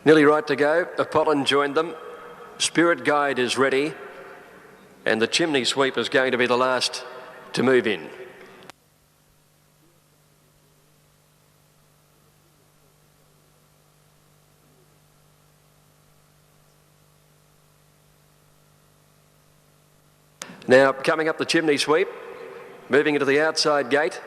Nearly right to go. Apollon joined them. Spirit Guide is ready. And the Chimney Sweep is going to be the last to move in. Now, coming up the Chimney Sweep, moving into the outside gate.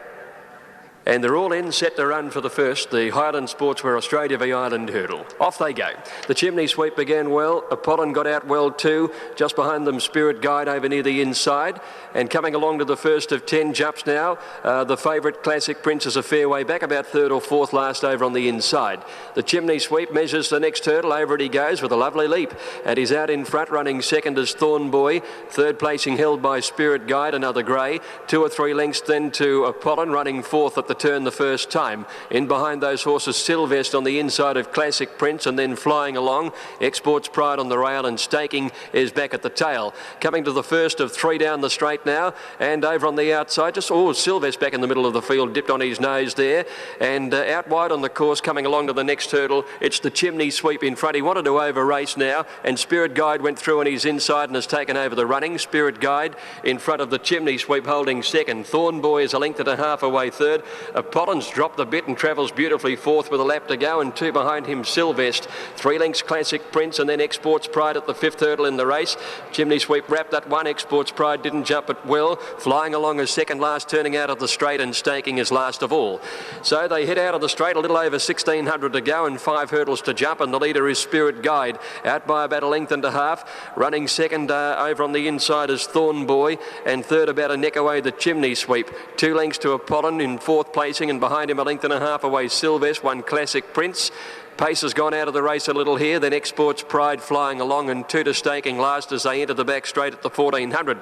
And they're all in, set to run for the first, the Highland Sportswear Australia v Ireland hurdle. Off they go. The Chimney Sweep began well. Apollon got out well too. Just behind them, Spirit Guide over near the inside. And coming along to the first of 10 jumps now, the favourite Classic Prince is a fair way back, about third or fourth last over on the inside. The Chimney Sweep measures the next hurdle. Over it he goes with a lovely leap. And he's out in front, running second as Thorn Boy. Third placing held by Spirit Guide, another grey. 2 or 3 lengths then to Apollon, running fourth at the turn the first time. In behind those horses, Sylvest on the inside of Classic Prince, and then flying along, Export's Pride on the rail, and Staking is back at the tail. Coming to the first of 3 down the straight now, and over on the outside, Sylvest back in the middle of the field, dipped on his nose there, and out wide on the course, coming along to the next hurdle, it's the Chimney Sweep in front. He wanted to over race now, and Spirit Guide went through on his inside and has taken over the running. Spirit Guide in front of the Chimney Sweep holding second. Thorn Boy is a length and a half away third. Apollon's dropped the bit and travels beautifully fourth with a lap to go, and 2 behind him, Sylvest. 3 lengths, Classic Prince, and then Export's Pride at the 5th hurdle in the race. Chimney Sweep wrapped that one. Export's Pride didn't jump it well. Flying along as second last, turning out of the straight, and Staking is last of all. So they head out of the straight, a little over 1,600 to go and 5 hurdles to jump, and the leader is Spirit Guide, out by about a length and a half. Running second over on the inside is Thorn Boy, and third about a neck away, the Chimney Sweep. 2 lengths to Apollon in 4th placing, and behind him a length and a half away, Sylvest, 1 Classic Prince. Pace has gone out of the race a little here, then Export's Pride flying along, and 2 to Staking last as they enter the back straight at the 1,400.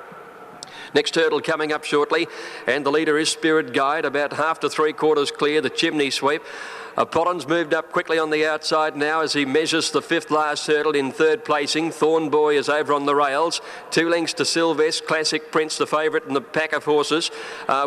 Next hurdle coming up shortly, and the leader is Spirit Guide, about half to 3/4 clear, the Chimney Sweep. Apollon's moved up quickly on the outside now as he measures the 5th last hurdle in 3rd placing. Thorn Boy is over on the rails. 2 lengths to Sylvest. Classic Prince, the favourite in the pack of horses,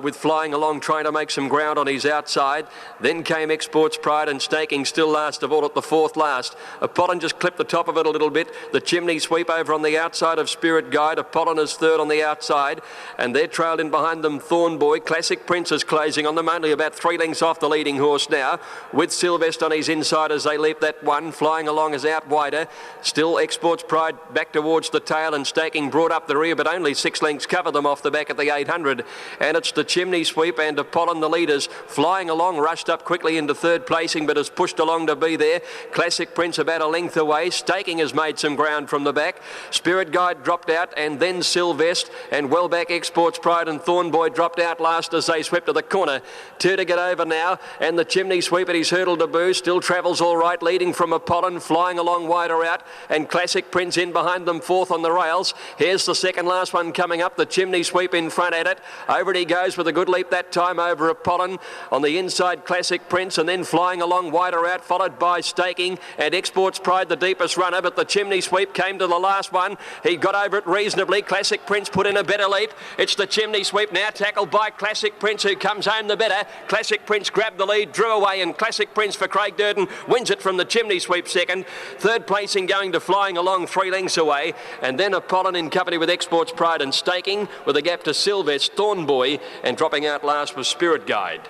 with flying along, trying to make some ground on his outside. Then came Export's Pride, and Staking still last of all at the 4th last. Apollon just clipped the top of it a little bit. The Chimney Sweep over on the outside of Spirit Guide. Apollon is third on the outside, and they're trailed in behind them, Thorn Boy. Classic Prince is closing on them, only about 3 lengths off the leading horse now, with Sylvest on his inside as they leap that one. Flying along is out wider. Still Export's Pride back towards the tail, and Staking brought up the rear, but only 6 lengths cover them off the back at the 800. And it's the Chimney Sweep and Apollon, the leaders. Flying along, rushed up quickly into 3rd placing, but has pushed along to be there. Classic Prince about a length away. Staking has made some ground from the back. Spirit Guide dropped out, and then Sylvest, and well back Export's Pride and Thorn Boy dropped out last as they swept to the corner. 2 to get over now, and the Chimney Sweep at his hurdle debut still travels all right, leading from Apollon, flying along wider out, and Classic Prince in behind them, 4th on the rails. Here's the second last one coming up, the Chimney Sweep in front at it. Over it he goes with a good leap that time over Apollon. On the inside, Classic Prince, and then flying along wider out, followed by Staking, and Export's Pride the deepest runner, but the Chimney Sweep came to the last one. He got over it reasonably. Classic Prince put in a better leap. It's the Chimney Sweep now, tackled by Classic Prince, who comes home the better. Classic Prince grabbed the lead, drew away, and Classic Prince for Craig Durden wins it from the Chimney Sweep second. 3rd placing going to Flying Along, 3 lengths away, and then Apollon in company with Export's Pride and Staking, with a gap to Sylvest, Thorn Boy, and dropping out last was Spirit Guide.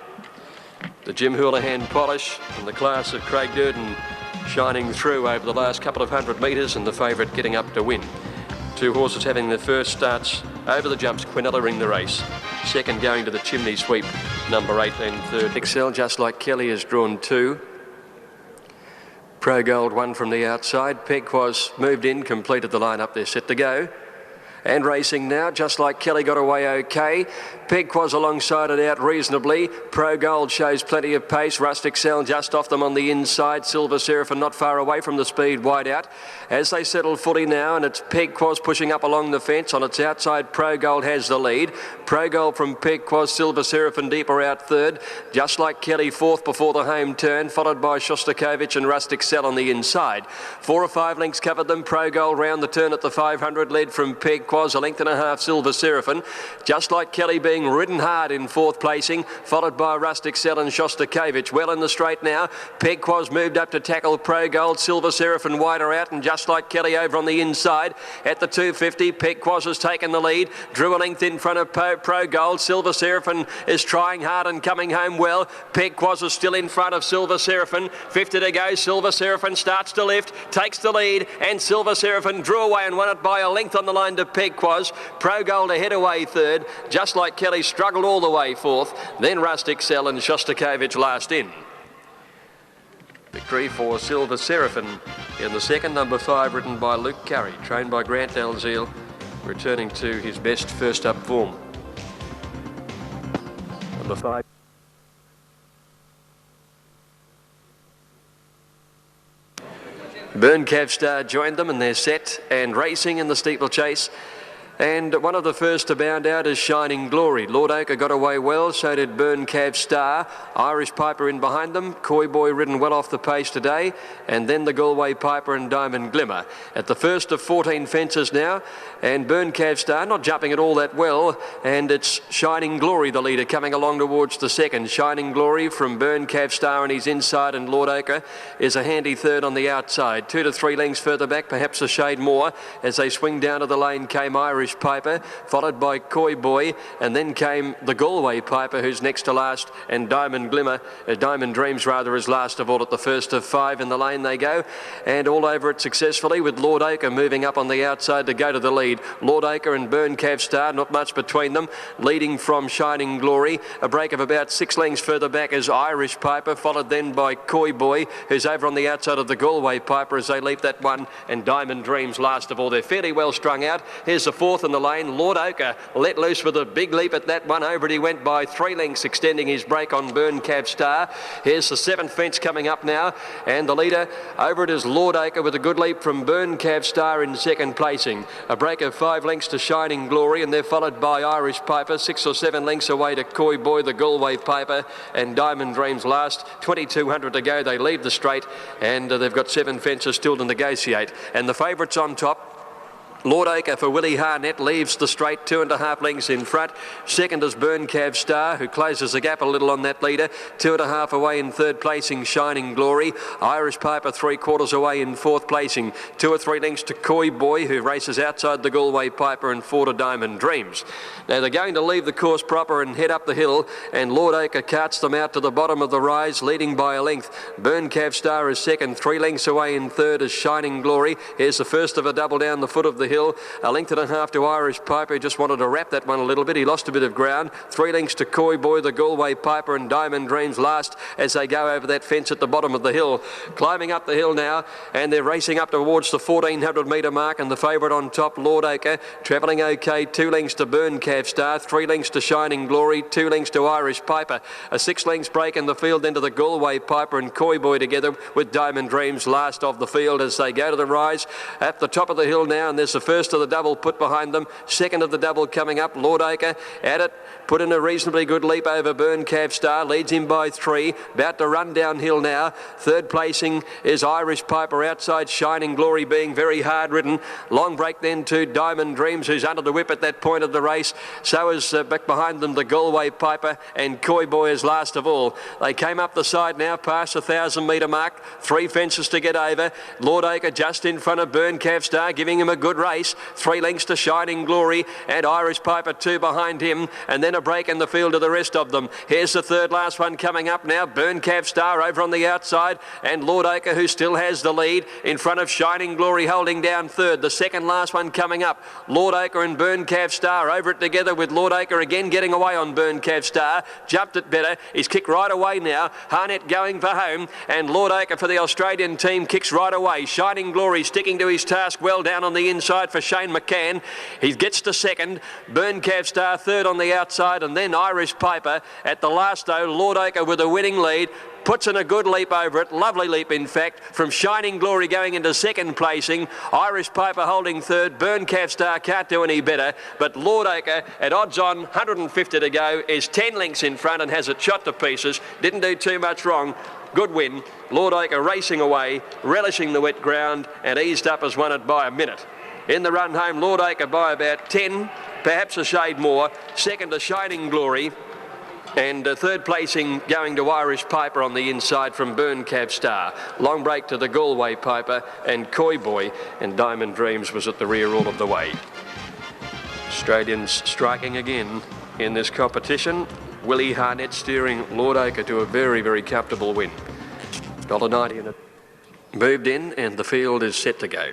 The Jim Houlihan polish and the class of Craig Durden shining through over the last couple of 100 metres, and the favourite getting up to win. 2 horses having their first starts over the jumps, Quinella in the race. Second going to the Chimney Sweep, number 8, and third. Excel, Just Like Kelly, has drawn 2. Pro Gold 1 from the outside. Pegquas moved in, completed the line-up. They're set to go. And racing now, Just Like Kelly got away okay. Pegquas alongside it out reasonably. Pro Gold shows plenty of pace. Rustic Cell just off them on the inside. Silver Seraphim not far away from the speed, wide out. As they settle fully now, and it's Pegquas pushing up along the fence. On its outside, Pro Gold has the lead. Pro Gold from Pegquas, Silver Seraphim deeper out third. Just Like Kelly fourth before the home turn, followed by Shostakovich and Rustic Cell on the inside. 4 or 5 lengths covered them. Pro Gold round the turn at the 500, led from Pegquas, a length and a half, Silver Seraphim. Just Like Kelly being being ridden hard in fourth placing, followed by Rustic Cell and Shostakovich. Well in the straight now. Pegquaz moved up to tackle Pro Gold. Silver Seraphim wider out, and just like Kelly over on the inside at the 250, Pegquaz has taken the lead. Drew a length in front of Pro Gold. Silver Seraphim is trying hard and coming home well. Pegquaz is still in front of Silver Seraphim. 50 to go. Silver Seraphim starts to lift, takes the lead, and Silver Seraphim drew away and won it by a length on the line to Pegquaz. Pro Gold ahead away third. Just like Kelly struggled all the way fourth. Then Rustic Cell and Shostakovich last in. Victory for Silver Seraphim in the second, number 5, ridden by Luke Curry, trained by Grant Dalziel, returning to his best first up form. Number 5. Burn Cav Star joined them, and they're set and racing in the steeplechase. And one of the first to bound out is Shining Glory. Lord Ochre got away well, so did Burn Cav Star. Irish Piper in behind them. Coy Boy ridden well off the pace today. And then the Galway Piper and Diamond Glimmer. At the first of 14 fences now. And Burn Cav Star not jumping it all that well. And it's Shining Glory, the leader, coming along towards the second. Shining Glory from Burn Cav Star and his inside, and Lord Ochre is a handy third on the outside. 2 to 3 lengths further back, perhaps a shade more. As they swing down to the lane came Irish Piper, followed by Coy Boy, and then came the Galway Piper, who's next to last, and Diamond Glimmer, Diamond Dreams rather, is last of all. At the first of 5 in the lane they go, and all over it successfully, with Lord Ochre moving up on the outside to go to the lead. Lord Ochre and Burn Cav Star, not much between them, leading from Shining Glory. A break of about 6 lengths further back is Irish Piper, followed then by Coy Boy, who's over on the outside of the Galway Piper as they leap that one, and Diamond Dreams last of all. They're fairly well strung out. Here's the fourth in the lane. Lord Ochre let loose with a big leap at that one. Over it he went by 3 lengths, extending his break on Burn Cav Star. Here's the 7th fence coming up now, and the leader over it is Lord Ochre with a good leap from Burn Cav Star in second placing. A break of 5 lengths to Shining Glory, and they're followed by Irish Piper, 6 or 7 lengths away to Coy Boy, the Galway Piper, and Diamond Dreams last. 2,200 to go. They leave the straight, and they've got 7 fences still to negotiate. And the favourites on top, Lord Ochre for Willie Harnett leaves the straight 2.5 lengths in front. Second is Burn Cav Star, who closes the gap a little on that leader. 2.5 away in third placing, Shining Glory. Irish Piper 3/4 away in fourth placing. 2 or 3 lengths to Coy Boy, who races outside the Galway Piper, and 4 to Diamond Dreams. Now they're going to leave the course proper and head up the hill, and Lord Ochre carts them out to the bottom of the rise, leading by a length. Burn Cav Star is second. 3 lengths away in third is Shining Glory. Here's the first of a double down the foot of the hill. 1.5 lengths to Irish Piper, who just wanted to wrap that one a little bit. He lost a bit of ground. 3 lengths to Coy Boy, the Galway Piper, and Diamond Dreams last as they go over that fence at the bottom of the hill. Climbing up the hill now, and they're racing up towards the 1,400 metre mark, and the favourite on top, Lord Ochre, travelling okay. 2 lengths to Burn Cav Star, 3 lengths to Shining Glory, 2 lengths to Irish Piper. A 6 lengths break in the field into the Galway Piper and Coy Boy together with Diamond Dreams last of the field as they go to the rise at the top of the hill now, and there's the first of the double put behind them. Second of the double coming up. Lord Ochre at it, put in a reasonably good leap over Burn Cav Star, leads him by 3, about to run downhill now. Third placing is Irish Piper outside, Shining Glory being very hard ridden. Long break then to Diamond Dreams, who's under the whip at that point of the race. So is back behind them the Galway Piper, and Coy Boy is last of all. They came up the side now past the 1,000 metre mark. 3 fences to get over. Lord Ochre just in front of Burn Cav Star, giving him a good race. 3 lengths to Shining Glory, and Irish Piper 2 behind him, and then a break in the field of the rest of them. Here's the third last one coming up now. Burn Cav Star over on the outside, and Lord Ochre, who still has the lead, in front of Shining Glory holding down third. The second last one coming up. Lord Ochre and Burn Cav Star over it together, with Lord Ochre again getting away on Burn Cav Star. Jumped it better. He's kicked right away now. Harnett going for home, and Lord Ochre for the Australian team kicks right away. Shining Glory sticking to his task well down on the inside for Shane McCann. He gets to second. Burn Cav Star third on the outside, and then Irish Piper at the last though. Lord Ochre with a winning lead. Puts in a good leap over it, lovely leap in fact, from Shining Glory going into second placing. Irish Piper holding third. Burn Cav Star can't do any better, but Lord Ochre at odds on 150 to go is 10 lengths in front and has it shot to pieces. Didn't do too much wrong. Good win. Lord Ochre racing away, relishing the wet ground, and eased up as won it by a minute. In the run home, Lord Acre by about 10, perhaps a shade more. Second to Shining Glory. And third placing going to Irish Piper on the inside from Burn Cab Star. Long break to the Galway Piper and Coy Boy, and Diamond Dreams was at the rear all of the way. Australians striking again in this competition. Willie Harnett steering Lord Acre to a very, very comfortable win. $1.90 in it. Moved in and the field is set to go.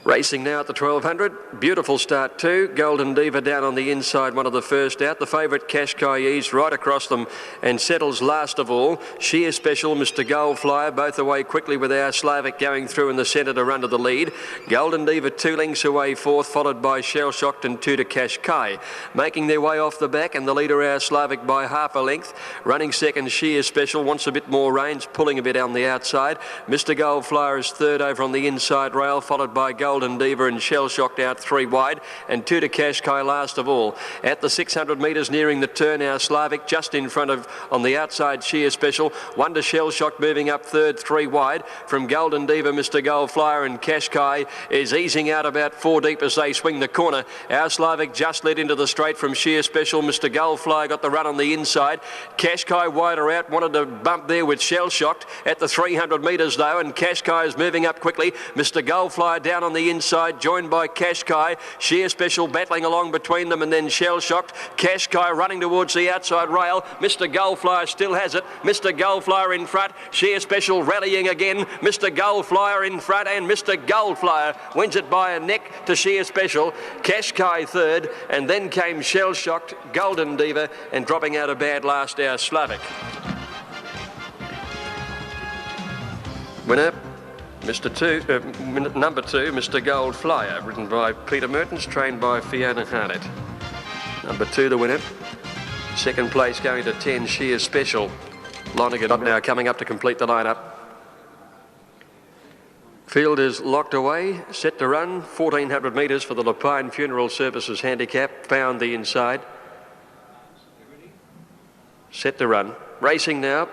Racing now at the 1200. Beautiful start too. Golden Diva down on the inside, one of the first out. The favourite Kashkai's right across them and settles last of all. Sheer Special, Mr. Goldflyer, both away quickly with our Slavic going through in the centre to run to the lead. Golden Diva 2 lengths away fourth, followed by Shell Shocked and 2 to Kashkai. Making their way off the back and the leader our Slavic by half a length. Running second, Sheer Special, wants a bit more range, pulling a bit on the outside. Mr. Goldflyer is third over on the inside rail, followed by Golden Diva and Shell Shocked out 3 wide, and 2 to Kashkai last of all. At the 600 metres nearing the turn, our Slavic just in front of, on the outside, Sheer Special. 1 to Shell Shocked moving up third, 3 wide. From Golden Diva, Mr. Goldflyer, and Kashkai is easing out about 4 deep as they swing the corner. Our Slavic just led into the straight from Sheer Special. Mr. Goldflyer got the run on the inside. Kashkai wider out, wanted to bump there with Shell Shocked at the 300 metres though, and Kashkai is moving up quickly. Mr. Goldflyer down on the inside, joined by Kashkai. Sheer Special battling along between them, and then Shell Shocked. Kashkai running towards the outside rail. Mr. Goldflyer still has it. Mr. Goldflyer in front. Sheer Special rallying again. Mr. Goldflyer in front, and Mr. Goldflyer wins it by a neck to Sheer Special. Kashkai third, and then came Shell Shocked, Golden Diva, and dropping out a bad last, our Slavic. Winner, number 2, Mr. Goldflyer, ridden by Peter Mertens, trained by Fiona Harnett. Number 2, the winner. Second place going to 10, Sheer Special. Lonergan now coming up to complete the lineup. Field is locked away, set to run, 1400 metres for the Lapine Funeral Services handicap, found the inside. Set to run. Racing now.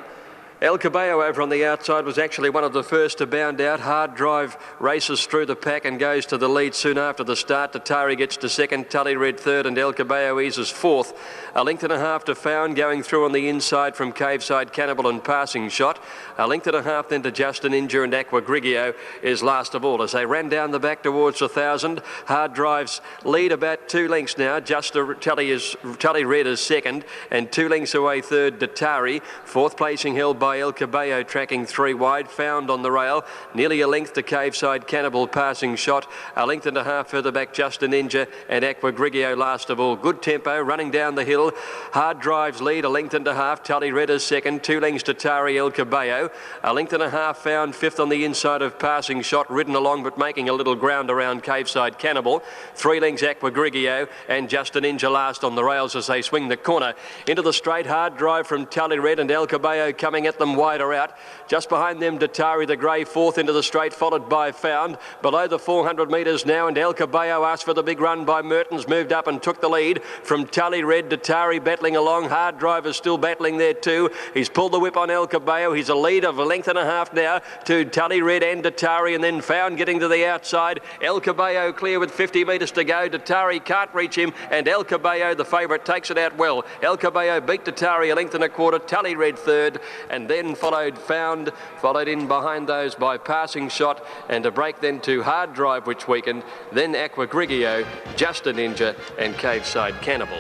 El Cabello over on the outside was actually one of the first to bound out. Hard Drive races through the pack and goes to the lead soon after the start. Tatari gets to second, Tully Red third, and El Cabello eases fourth. A length and a half to Found, going through on the inside from Caveside Cannibal and Passing Shot. A length and a half then to Justin Injure, and Aqua Grigio is last of all as they ran down the back towards 1,000. Hard Drive's lead about 2 lengths now. Just Tully Red is second, and 2 lengths away third, Datari. Fourth placing held by El Cabello, tracking 3 wide. Found on the rail, nearly a length to Caveside Cannibal, Passing Shot. A length and a half further back, Justin Injure, and Aqua Grigio last of all. Good tempo running down the hill. Hard Drive's lead, a length and a half. Tully Red is second, 2 lengths to Tari El Cabello. A length and a half Found fifth on the inside of Passing Shot, ridden along but making a little ground around Caveside Cannibal. 3 lengths Aqua Grigio, and Justin Injure last on the rails as they swing the corner into the straight. Hard Drive from Tully Red and El Cabello coming at them wider out. Just behind them, Datari the Grey fourth into the straight, followed by Found. Below the 400 metres now, and El Cabello asked for the big run by Mertens, moved up and took the lead from Tully Red. Datari battling along. Hard Drive is still battling there too. He's pulled the whip on El Cabello. He's a lead of a length and a half now to Tully Red and Datari, and then Found getting to the outside. El Cabello clear with 50 metres to go. Datari can't reach him, and El Cabello, the favourite, takes it out well. El Cabello beat Datari a length and a quarter. Tully Red third, and then followed Found, followed in behind those by Passing Shot, and a break then to Hard Drive, which weakened, then Aqua Grigio, Justin Injure, and Caveside Cannibal.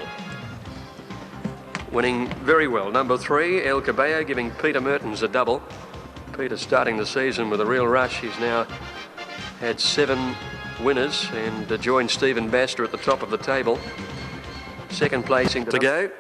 Winning very well, number 3, El Cabello, giving Peter Mertens a double. Peter starting the season with a real rush. He's now had 7 winners and joined Stephen Baster at the top of the table. Second placing to go.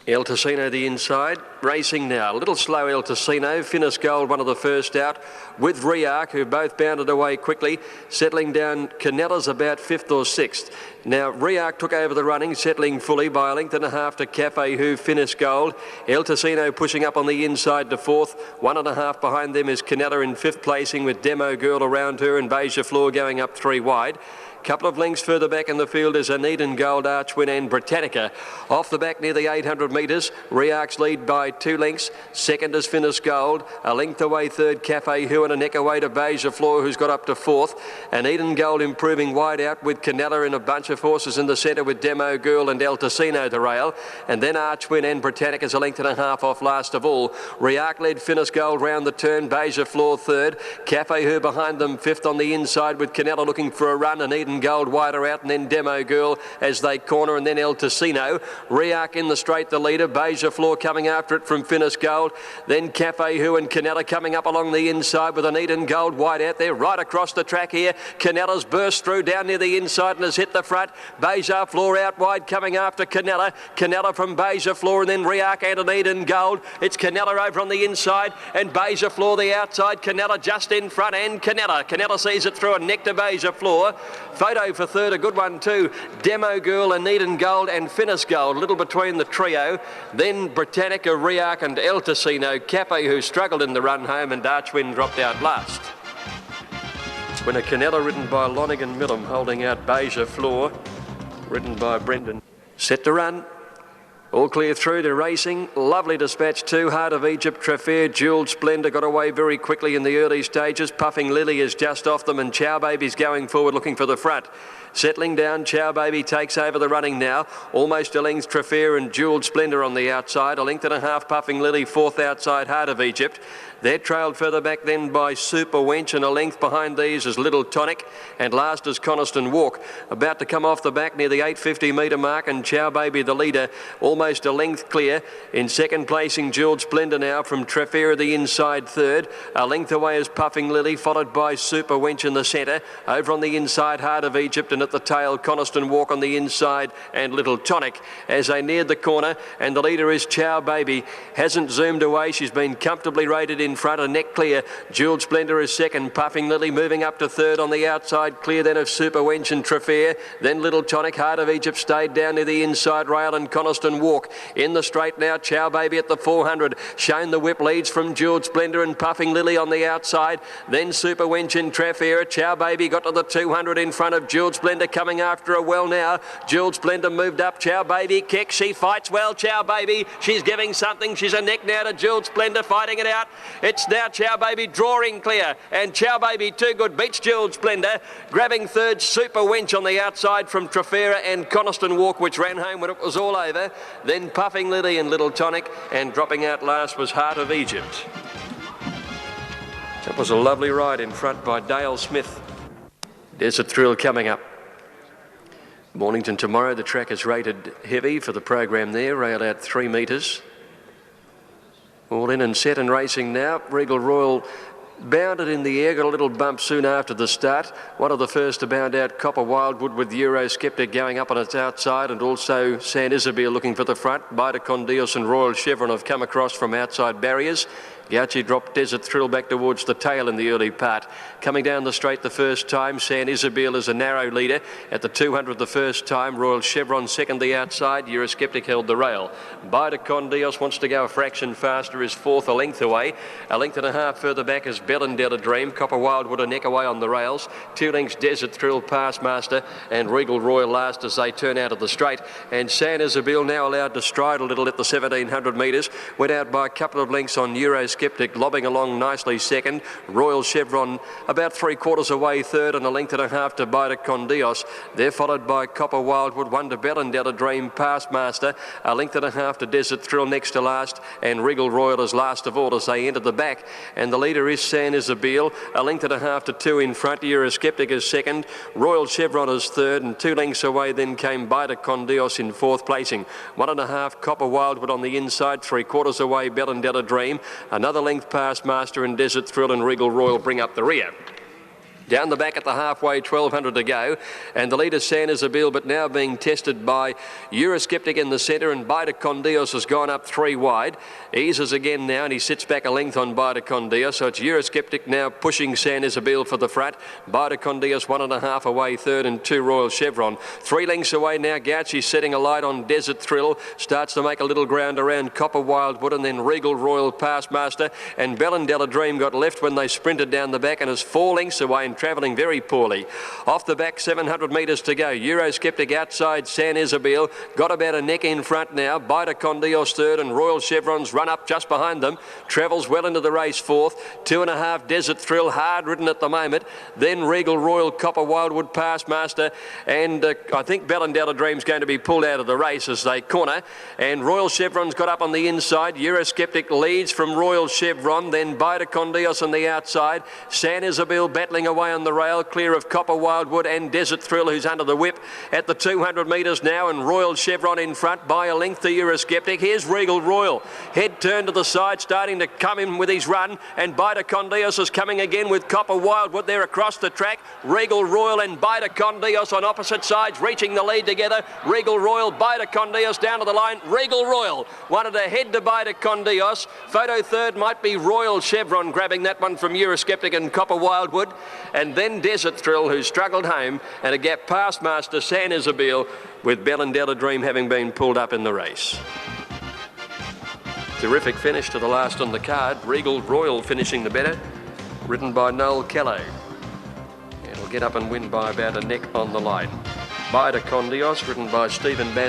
El Ticino the inside, racing now. A little slow El Ticino, Finis Gold one of the first out, with Riarc, who both bounded away quickly. Settling down, Canella's about 5th or 6th. Now Riarc took over the running, settling fully by a length and a half to Cafe Who, Finis Gold. El Ticino pushing up on the inside to 4th. 1.5 behind them is Canella in 5th placing, with Demo Girl around her and Beja Floor going up 3 wide. Couple of lengths further back in the field is Aneden Gold, Archwin and Britannica. Off the back near the 800 metres, Riarc's lead by by 2 lengths. Second is Finis Gold. A length away third, Cafe Hu, and a neck away to Beja Floor, who's got up to fourth. And Eden Gold improving wide out with Canella in a bunch of horses in the centre with Demo Girl and El Ticino to rail. And then Archwin and Britannica's a length and a half off last of all. Riak led Finis Gold round the turn. Beja Floor third. Cafe Hu behind them fifth on the inside with Canella looking for a run, and Eden Gold wider out, and then Demo Girl as they corner, and then El Ticino. Riak in the straight, the leader. Beja Floor coming after it from Finis Gold. Then Cafe Hu and Canella coming up along the inside with an Eden Gold wide out there. Right across the track here. Canella's burst through down near the inside and has hit the front. Beja Floor out wide coming after Canella. Canella from Beja Floor, and then Riak and an Eden Gold. It's Canella over on the inside and Beja Floor the outside. Canella just in front, and Canella sees it through a neck to Beja Floor. Photo for third, a good one too. Demo Girl and Eden Gold and Finis Gold, a little between the trio. Then Britannica, Riak and El Ticino. Cafe, who struggled in the run home, and Archwin dropped out last. Winner Canella, ridden by Lonigan Millum, holding out Beja Floor, ridden by Brendan. Set to run. All clear through to racing. Lovely dispatch too. Heart of Egypt, Traffair, Jewelled Splendour got away very quickly in the early stages. Puffing Lily is just off them, and Chow Baby's going forward looking for the front. Settling down, Chow Baby takes over the running now. Almost a length, Traffair and Jewelled Splendour on the outside. A length and a half, Puffing Lily, fourth outside, Heart of Egypt. They're trailed further back then by Super Wench, and a length behind these is Little Tonic, and last is Coniston Walk. About to come off the back near the 850 metre mark, and Chow Baby the leader, almost a length clear. In second placing, Jewelled Splendour now from Traffair, the inside third. A length away is Puffing Lily, followed by Super Wench in the centre. Over on the inside, Heart of Egypt, and at the tail, Coniston Walk on the inside, and Little Tonic as they neared the corner. And the leader is Chow Baby. Hasn't zoomed away. She's been comfortably rated in front, a neck clear. Jewelled Splendour is second. Puffing Lily moving up to third on the outside, clear then of Super Wench and Traffair. Then Little Tonic. Heart of Egypt stayed down near the inside rail, and Coniston Walk in the straight now. Chow Baby at the 400. Shown the whip leads from Jewelled Splendour and Puffing Lily on the outside. Then Super Wench and Traffair. Chow Baby got to the 200 in front of Jewelled Splendour, coming after her well now. Jewelled Splendour moved up. Chow Baby kicks. She fights well, Chow Baby. She's giving something. She's a neck now to Jewelled Splendour, fighting it out. It's now Chow Baby drawing clear, and Chow Baby too good beats Jewelled Splendour. Grabbing third, Super Wench on the outside from Traffair and Coniston Walk, which ran home when it was all over. Then Puffing Lily and Little Tonic, and dropping out last was Heart of Egypt. That was a lovely ride in front by Dale Smith. Desert Thrill coming up. Mornington tomorrow, the track is rated heavy for the program there, rail out 3 metres. All in and set and racing now. Regal Royal bounded in the air, got a little bump soon after the start. One of the first to bound out, Copper Wildwood, with Eurosceptic going up on its outside, and also San Isabel looking for the front. Bida Condios and Royal Chevron have come across from outside barriers. Gauchi dropped Desert Thrill back towards the tail in the early part. Coming down the straight the first time, San Isabel is a narrow leader. At the 200 the first time, Royal Chevron second the outside. Eurosceptic held the rail. Bida Condios wants to go a fraction faster, is fourth, a length away. A length and a half further back is Bellandella Dream. Copper Wildwood a neck away on the rails. 2 lengths Desert Thrill, Passmaster, and Regal Royal last as they turn out of the straight. And San Isabel now allowed to stride a little at the 1700 metres. Went out by a couple of lengths on Eurosceptic, lobbing along nicely second. Royal Chevron about 3/4 away third, and a length and a half to Bida Condios. They're followed by Copper Wildwood, 1 to Bellandella Dream, Passmaster, a length and a half to Desert Thrill next to last, and Regal Royal is last of all as they enter the back. And the leader is San Isabel, a length and a half to 2 in front. Eurosceptic is second. Royal Chevron is third, and 2 lengths away then came Bida Condios in fourth placing. 1.5 Copper Wildwood on the inside, 3/4 away Bellandella Dream. Another length Passmaster and Desert Thrill, and Regal Royal bring up the rear. Down the back at the halfway, 1200 to go, and the leader San Isabel, but now being tested by Eurosceptic in the centre, and Bida Condios has gone up 3 wide. Eases again now, and he sits back a length on Bida Condios, so it's Eurosceptic now pushing San Isabel for the front. Bida Condios 1.5 away third, and 2 Royal Chevron. 3 lengths away now, Gauchi setting a light on Desert Thrill, starts to make a little ground around Copper Wildwood, and then Regal Royal, Passmaster, and Bellandella Dream got left when they sprinted down the back, and is 4 lengths away, and travelling very poorly. Off the back, 700 metres to go. Eurosceptic outside San Isabel. Got about a neck in front now. Bida Con Dios third and Royal Chevron's run up just behind them. Travels well into the race fourth. 2.5 Desert Thrill, hard ridden at the moment. Then Regal Royal, Copper Wildwood, Past Master, and I think Bellendella Dream's going to be pulled out of the race as they corner. And Royal Chevron's got up on the inside. Eurosceptic leads from Royal Chevron, then Bida Con Dios on the outside. San Isabel battling away on the rail, clear of Copper Wildwood and Desert Thrill, who's under the whip at the 200 metres now, and Royal Chevron in front by a length to Eurosceptic. Here's Regal Royal, head turned to the side, starting to come in with his run, and Bida Con Dios is coming again with Copper Wildwood there across the track. Regal Royal and Bida Con Dios on opposite sides, reaching the lead together. Regal Royal, Bida Con Dios down to the line. Regal Royal wanted to head to Bida Con Dios. Photo third might be Royal Chevron grabbing that one from Eurosceptic and Copper Wildwood, and then Desert Thrill, who struggled home, and a gap past Master San Isabel, with Bellendella Dream having been pulled up in the race. Terrific finish to the last on the card. Regal Royal finishing the better, ridden by Noel Kello. It'll get up and win by about a neck on the line. Bida Con Dios, ridden by Stephen Bass.